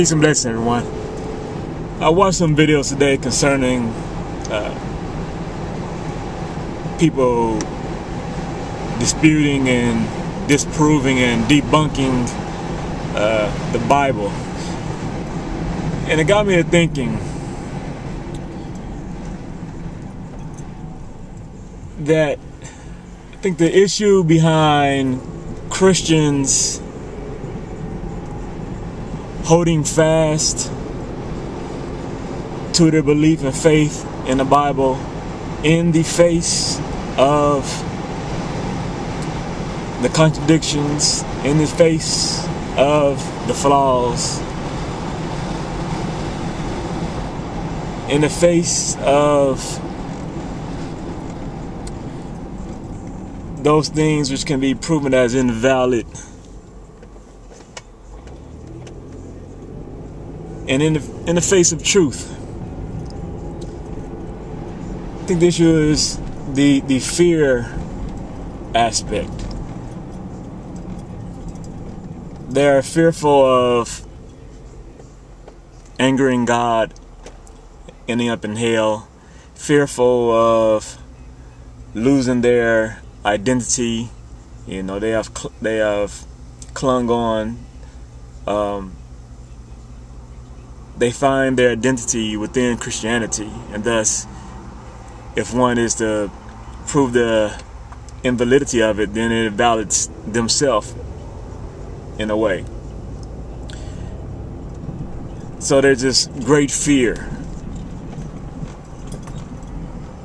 Peace and blessings, everyone. I watched some videos today concerning people disputing and disproving and debunking the Bible. And it got me to thinking that I think the issue behind Christians holding fast to their belief and faith in the Bible in the face of the contradictions, in the face of the flaws, in the face of those things which can be proven as invalid, and in the face of truth. I think the issue is the fear aspect. They're fearful of angering God, ending up in hell, fearful of losing their identity. You know, they have clung on. They find their identity within Christianity, and thus, if one is to prove the invalidity of it, then it invalidates themselves in a way. So there's this great fear.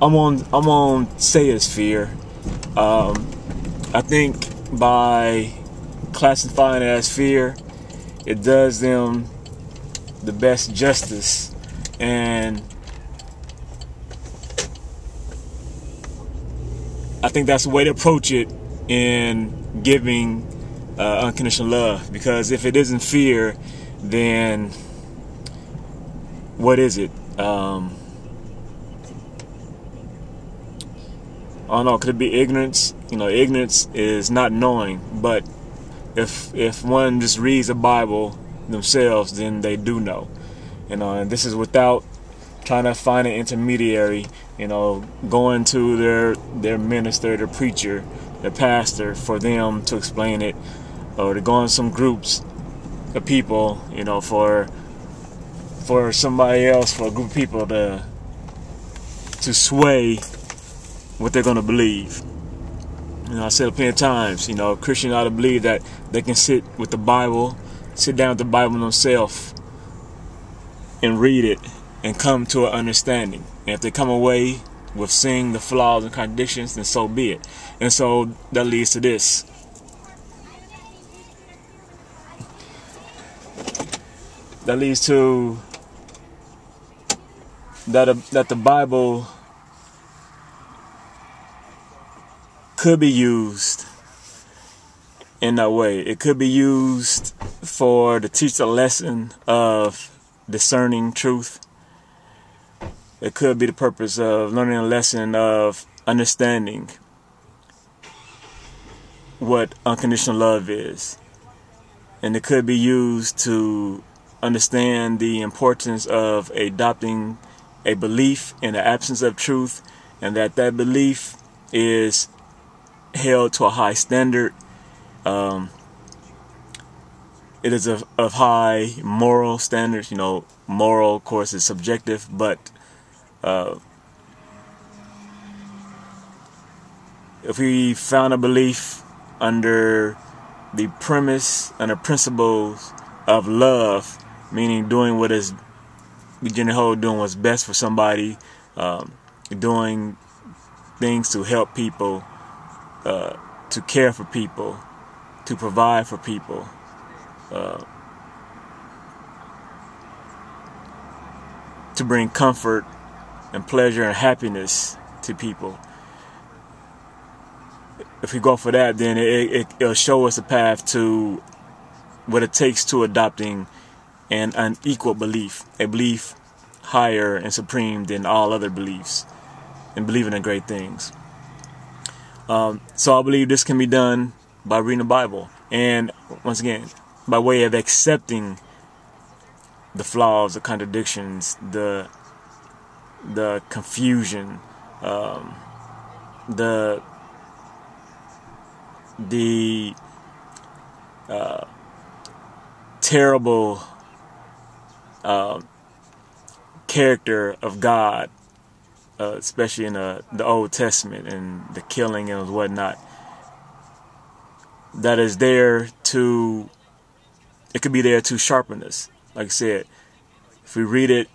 I'm on say it's fear. I think by classifying it as fear, it does them the best justice, and I think that's the way to approach it in giving unconditional love. Because if it isn't fear, then what is it? I don't know. Could it be ignorance? You know, ignorance is not knowing. But if one just reads the Bible themselves, then they do know. You know, and this is without trying to find an intermediary. You know, going to their minister, their preacher, their pastor, for them to explain it, or to go in some groups of people. You know, for somebody else, for a group of people to sway what they're going to believe. You know, I said plenty of times, you know, Christians ought to believe that they can sit with the Bible, sit down with the Bible themselves and read it and come to an understanding. And if they come away with seeing the flaws and contradictions, then so be it. And so that leads to this. That leads to that the Bible could be used in that way. It could be used to teach the lesson of discerning truth. It could be the purpose of learning a lesson of understanding what unconditional love is. And it could be used to understand the importance of adopting a belief in the absence of truth, and that belief is held to a high standard. It is of high moral standards. You know, moral, of course, is subjective, but if we found a belief under the premise and the principles of love, meaning doing what is doing what's best for somebody, doing things to help people, to care for people, to provide for people, to bring comfort and pleasure and happiness to people. If we go for that, then it'll show us a path to what it takes to adopting an unequal belief, a belief higher and supreme than all other beliefs, and believing in great things. So I believe this can be done by reading the Bible, and once again, by way of accepting the flaws, the contradictions, the confusion, the terrible character of God, especially in the Old Testament, and the killing and whatnot, that is there to, it could be there to sharpen us. Like I said, if we read it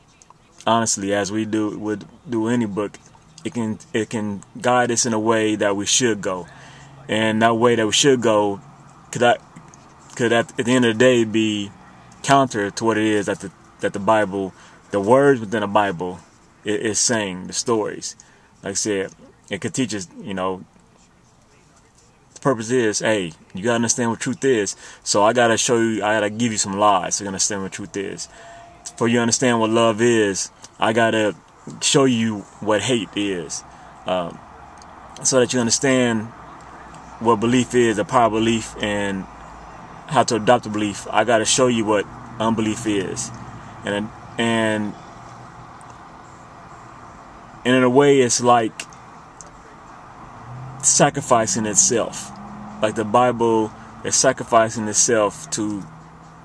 honestly, as we would do any book, it can guide us in a way that we should go, and that way that we should go could at the end of the day be counter to what it is that the Bible, the words within the Bible, is saying, the stories. Like I said, it could teach us, the purpose is, hey, you gotta understand what truth is. So I gotta show you, I gotta give you some lies so you understand what truth is. For you to understand what love is, I gotta show you what hate is, so that you understand what belief is, the power of belief, and how to adopt a belief. I gotta show you what unbelief is, and in a way, it's like sacrificing itself. Like the Bible is sacrificing itself to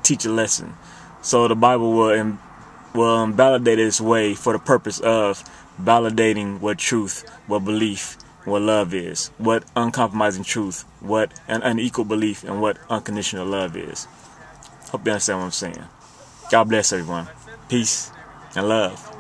teach a lesson. So the Bible will validate its way for the purpose of validating what truth, what belief, what love is, what uncompromising truth, what an unequal belief, and what unconditional love is. Hope you understand what I'm saying. God bless everyone. Peace and love.